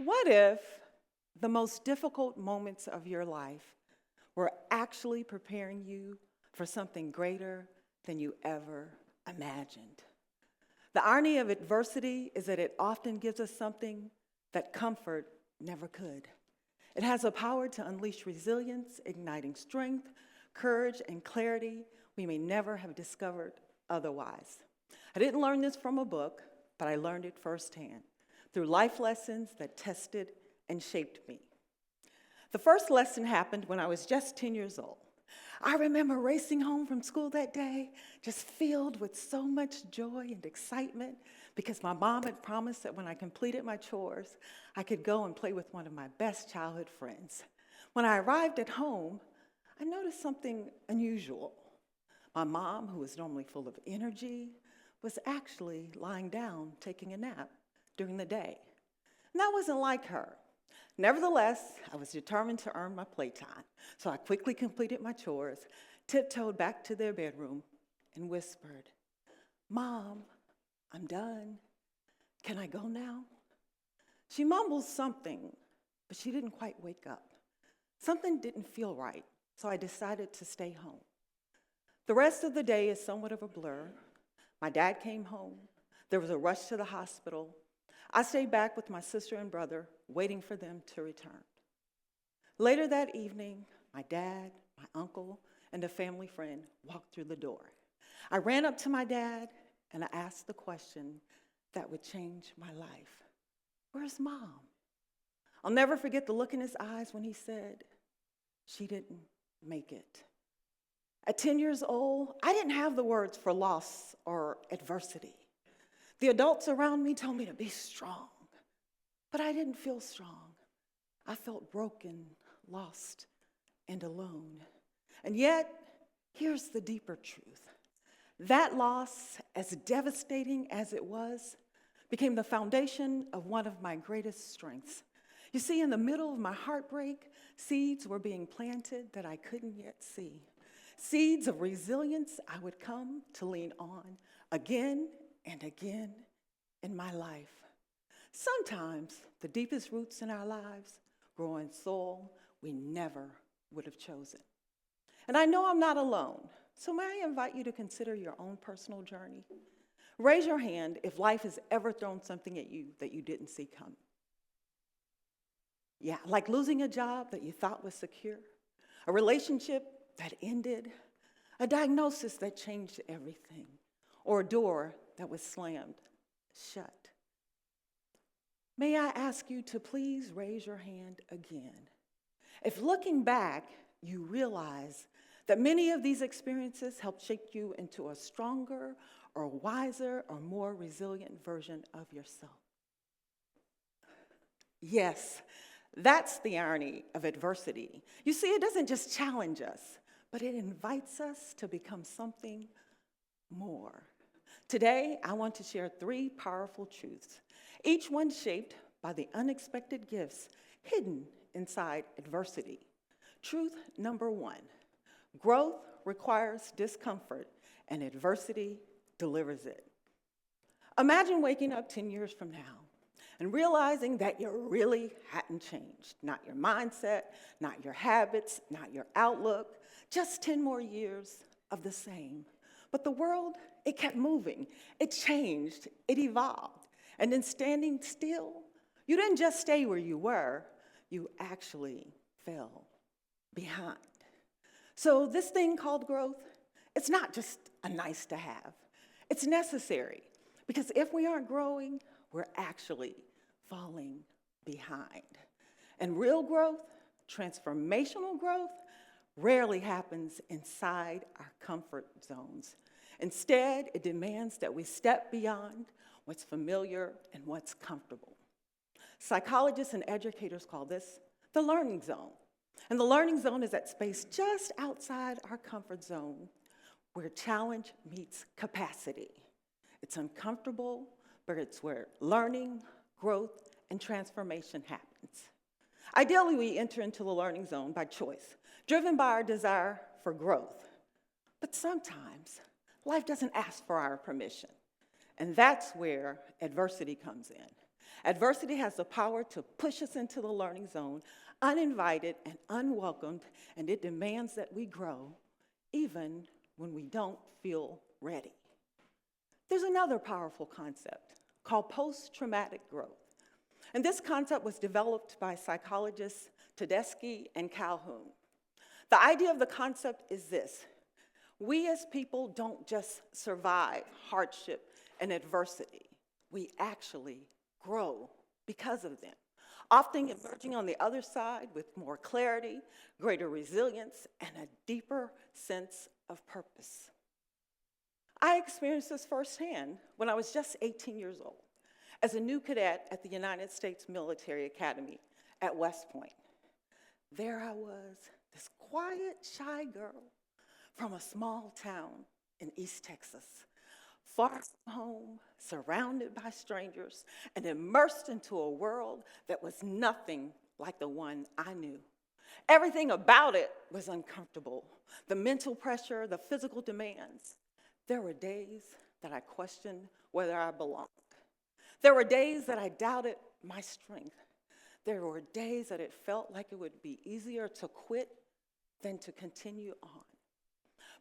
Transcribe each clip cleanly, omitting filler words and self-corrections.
What if the most difficult moments of your life were actually preparing you for something greater than you ever imagined? The irony of adversity is that it often gives us something that comfort never could. It has the power to unleash resilience, igniting strength, courage, and clarity we may never have discovered otherwise. I didn't learn this from a book, but I learned it firsthand through life lessons that tested and shaped me. The first lesson happened when I was just 10 years old. I remember racing home from school that day, just filled with so much joy and excitement because my mom had promised that when I completed my chores, I could go and play with one of my best childhood friends. When I arrived at home, I noticed something unusual. My mom, who was normally full of energy, was actually lying down taking a nap during the day. And that wasn't like her. Nevertheless, I was determined to earn my playtime, so I quickly completed my chores, tiptoed back to their bedroom, and whispered, "Mom, I'm done. Can I go now?" She mumbled something, but she didn't quite wake up. Something didn't feel right, so I decided to stay home. The rest of the day is somewhat of a blur. My dad came home. There was a rush to the hospital. I stayed back with my sister and brother, waiting for them to return. Later that evening, my dad, my uncle, and a family friend walked through the door. I ran up to my dad, and I asked the question that would change my life. "Where's Mom?" I'll never forget the look in his eyes when he said, "She didn't make it." At 10 years old, I didn't have the words for loss or adversity. The adults around me told me to be strong, but I didn't feel strong. I felt broken, lost, and alone. And yet, here's the deeper truth. That loss, as devastating as it was, became the foundation of one of my greatest strengths. You see, in the middle of my heartbreak, seeds were being planted that I couldn't yet see. Seeds of resilience I would come to lean on again and again in my life. Sometimes the deepest roots in our lives grow in soil we never would have chosen. And I know I'm not alone, so may I invite you to consider your own personal journey? Raise your hand if life has ever thrown something at you that you didn't see coming. Yeah, like losing a job that you thought was secure, a relationship that ended, a diagnosis that changed everything, or a door that was slammed shut. May I ask you to please raise your hand again? If looking back, you realize that many of these experiences helped shape you into a stronger or wiser or more resilient version of yourself. Yes, that's the irony of adversity. You see, it doesn't just challenge us, but it invites us to become something more. Today, I want to share 3 powerful truths, each one shaped by the unexpected gifts hidden inside adversity. Truth number 1, growth requires discomfort, and adversity delivers it. Imagine waking up 10 years from now and realizing that you really hadn't changed. Not your mindset, not your habits, not your outlook, just 10 more years of the same. But the world, it kept moving. It changed, it evolved. And in standing still, you didn't just stay where you were, you actually fell behind. So this thing called growth, it's not just a nice to have. It's necessary, because if we aren't growing, we're actually falling behind. And real growth, transformational growth, rarely happens inside our comfort zones. Instead, it demands that we step beyond what's familiar and what's comfortable. Psychologists and educators call this the learning zone. And the learning zone is that space just outside our comfort zone where challenge meets capacity. It's uncomfortable, but it's where learning, growth, and transformation happens. Ideally, we enter into the learning zone by choice, driven by our desire for growth. But sometimes, life doesn't ask for our permission. And that's where adversity comes in. Adversity has the power to push us into the learning zone, uninvited and unwelcomed, and it demands that we grow, even when we don't feel ready. There's another powerful concept called post-traumatic growth. And this concept was developed by psychologists Tedeschi and Calhoun. The idea of the concept is this: we as people don't just survive hardship and adversity, we actually grow because of them, often emerging on the other side with more clarity, greater resilience, and a deeper sense of purpose. I experienced this firsthand when I was just 18 years old, as a new cadet at the United States Military Academy at West Point. There I was, this quiet, shy girl from a small town in East Texas, far from home, surrounded by strangers, and immersed into a world that was nothing like the one I knew. Everything about it was uncomfortable. The mental pressure, the physical demands. There were days that I questioned whether I belonged. There were days that I doubted my strength. There were days that it felt like it would be easier to quit than to continue on.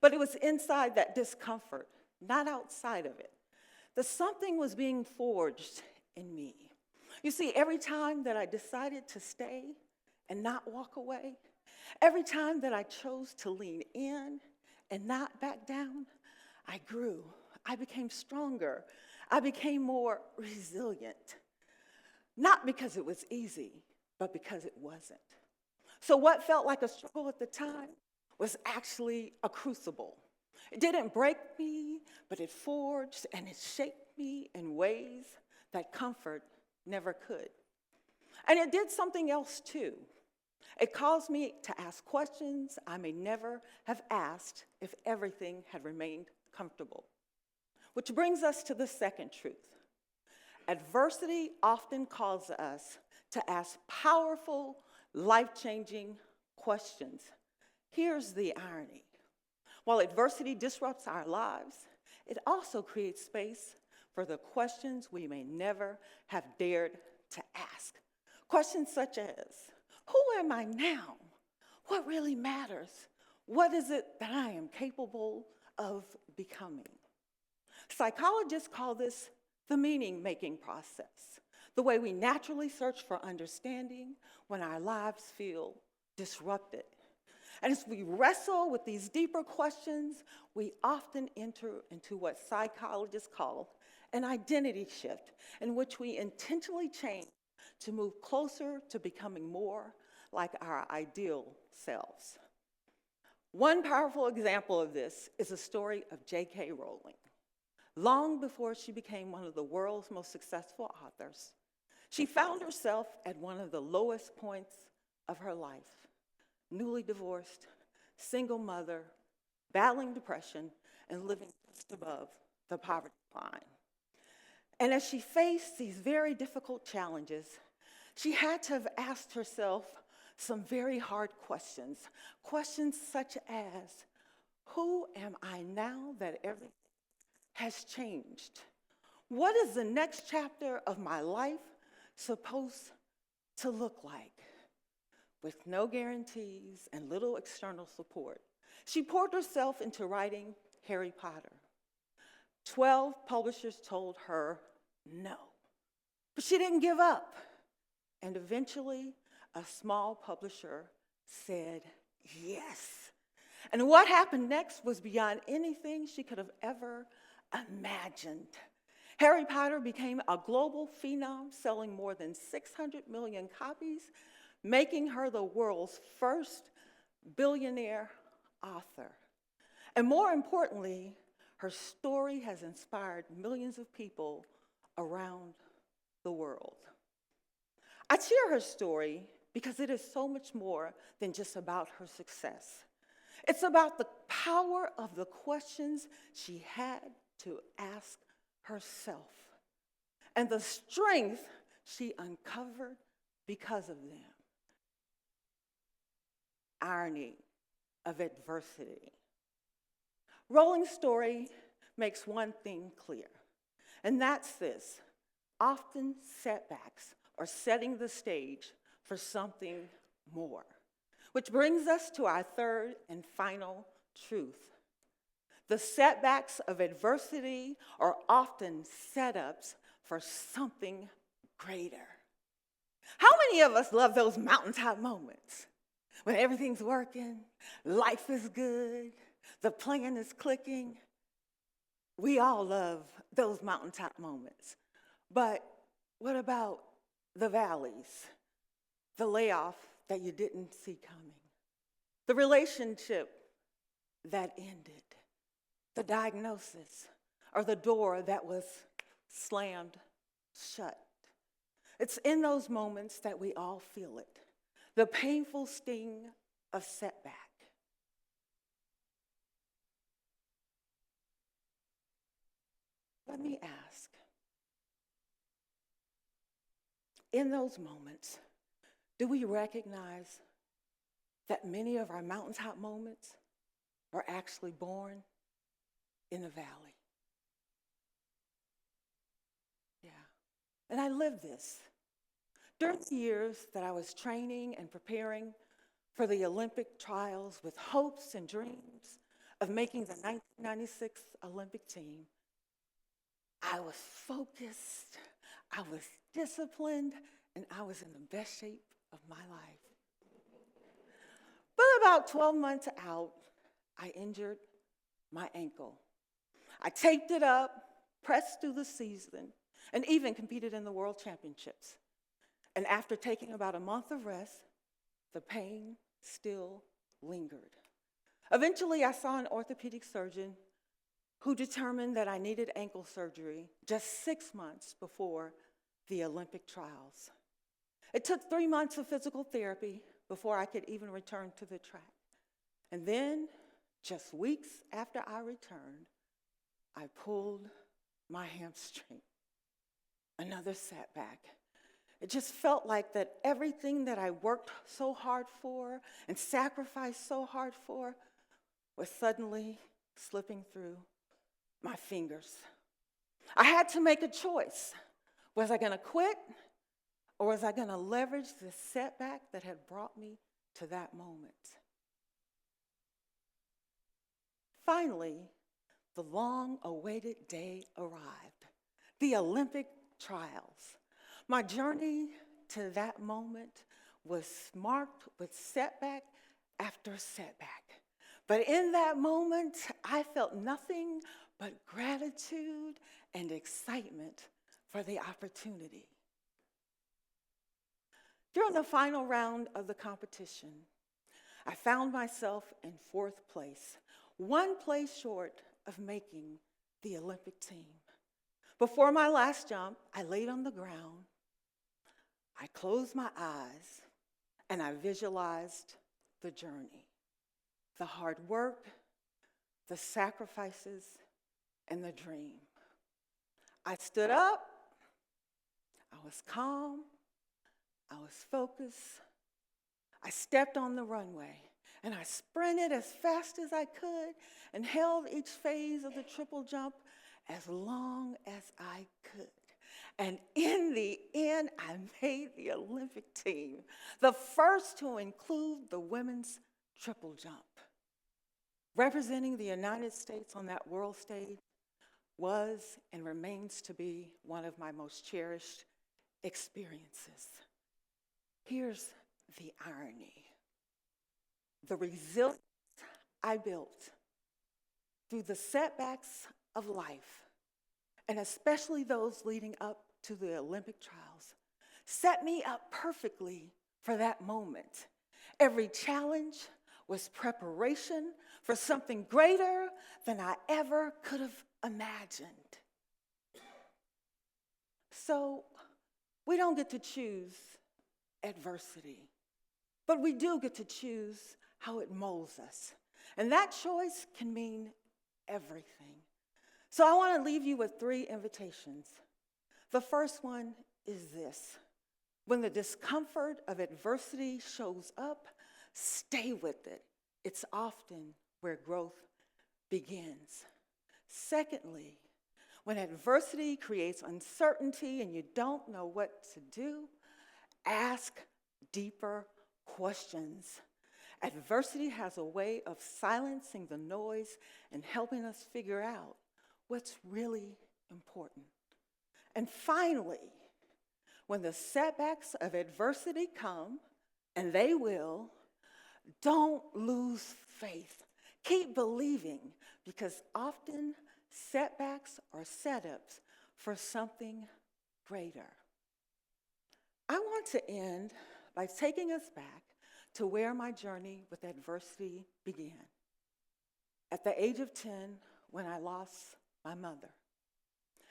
But it was inside that discomfort, not outside of it, that something was being forged in me. You see, every time that I decided to stay and not walk away, every time that I chose to lean in and not back down, I grew. I became stronger. I became more resilient. Not because it was easy, but because it wasn't. So what felt like a struggle at the time was actually a crucible. It didn't break me, but it forged and it shaped me in ways that comfort never could. And it did something else too. It caused me to ask questions I may never have asked if everything had remained comfortable. Which brings us to the second truth. Adversity often calls us to ask powerful, life-changing questions. Here's the irony. While adversity disrupts our lives, it also creates space for the questions we may never have dared to ask. Questions such as, who am I now? What really matters? What is it that I am capable of becoming? Psychologists call this the meaning-making process, the way we naturally search for understanding when our lives feel disrupted. And as we wrestle with these deeper questions, we often enter into what psychologists call an identity shift, in which we intentionally change to move closer to becoming more like our ideal selves. One powerful example of this is the story of J.K. Rowling. Long before she became one of the world's most successful authors, she found herself at one of the lowest points of her life. Newly divorced, single mother, battling depression, and living just above the poverty line. And as she faced these very difficult challenges, she had to have asked herself some very hard questions. Questions such as, who am I now that everything has changed? What is the next chapter of my life supposed to look like? With no guarantees and little external support, she poured herself into writing Harry Potter. 12 publishers told her no, but she didn't give up. And eventually, a small publisher said yes. And what happened next was beyond anything she could have ever imagined. Harry Potter became a global phenom, selling more than 600 million copies, making her the world's first billionaire author. And more importantly, her story has inspired millions of people around the world. I share her story because it is so much more than just about her success. It's about the power of the questions she had to ask herself and the strength she uncovered because of them. Irony of adversity. Rowling's story makes one thing clear, and that's this: often setbacks are setting the stage for something more. Which brings us to our third and final truth. The setbacks of adversity are often setups for something greater. How many of us love those mountaintop moments when everything's working, life is good, the plan is clicking? We all love those mountaintop moments. But what about the valleys, the layoff that you didn't see coming, the relationship that ended, the diagnosis, or the door that was slammed shut? It's in those moments that we all feel it, the painful sting of setback. Let me ask, in those moments, do we recognize that many of our mountaintop moments are actually born in the valley? Yeah, and I lived this. During the years that I was training and preparing for the Olympic trials with hopes and dreams of making the 1996 Olympic team, I was focused, I was disciplined, and I was in the best shape of my life. But about 12 months out, I injured my ankle. I taped it up, pressed through the season, and even competed in the World Championships. And after taking about a month of rest, the pain still lingered. Eventually, I saw an orthopedic surgeon who determined that I needed ankle surgery just 6 months before the Olympic trials. It took 3 months of physical therapy before I could even return to the track. And then, just weeks after I returned, I pulled my hamstring. Another setback. It just felt like that everything that I worked so hard for and sacrificed so hard for was suddenly slipping through my fingers. I had to make a choice. Was I going to quit, or was I going to leverage the setback that had brought me to that moment? Finally, the long-awaited day arrived, the Olympic trials. My journey to that moment was marked with setback after setback. But in that moment, I felt nothing but gratitude and excitement for the opportunity. During the final round of the competition, I found myself in 4th place, 1 place short of making the Olympic team. Before my last jump, I laid on the ground, I closed my eyes, and I visualized the journey, the hard work, the sacrifices, and the dream. I stood up, I was calm, I was focused. I stepped on the runway, and I sprinted as fast as I could and held each phase of the triple jump as long as I could. And in the end, I made the Olympic team, the first to include the women's triple jump. Representing the United States on that world stage was and remains to be one of my most cherished experiences. Here's the irony. The resilience I built through the setbacks of life, and especially those leading up to the Olympic trials, set me up perfectly for that moment. Every challenge was preparation for something greater than I ever could have imagined. So, we don't get to choose adversity, but we do get to choose how it molds us. And that choice can mean everything. So I want to leave you with 3 invitations. The first one is this: when the discomfort of adversity shows up, stay with it. It's often where growth begins. Secondly, When adversity creates uncertainty and you don't know what to do, ask deeper questions. Adversity has a way of silencing the noise and helping us figure out what's really important. And finally, when the setbacks of adversity come, and they will, don't lose faith. Keep believing, because often setbacks are setups for something greater. I want to end by taking us back to where my journey with adversity began. At the age of 10, when I lost my mother.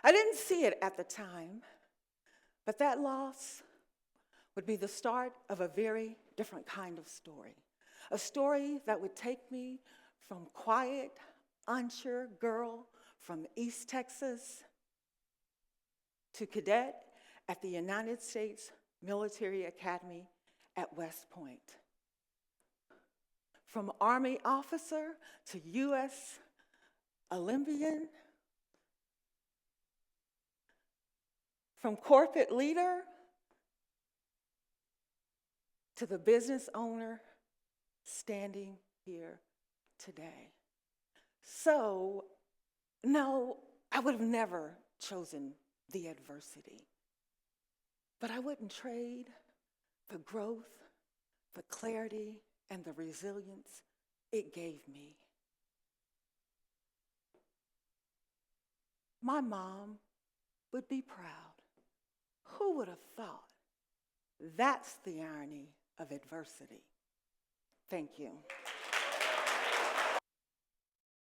I didn't see it at the time, but that loss would be the start of a very different kind of story. A story that would take me from quiet, unsure girl from East Texas to cadet at the United States Military Academy at West Point. From Army officer to U.S. Olympian, from corporate leader to the business owner standing here today. So, no, I would have never chosen the adversity. But I wouldn't trade the growth, the clarity, and the resilience it gave me. My mom would be proud. Who would have thought? That's the irony of adversity. Thank you.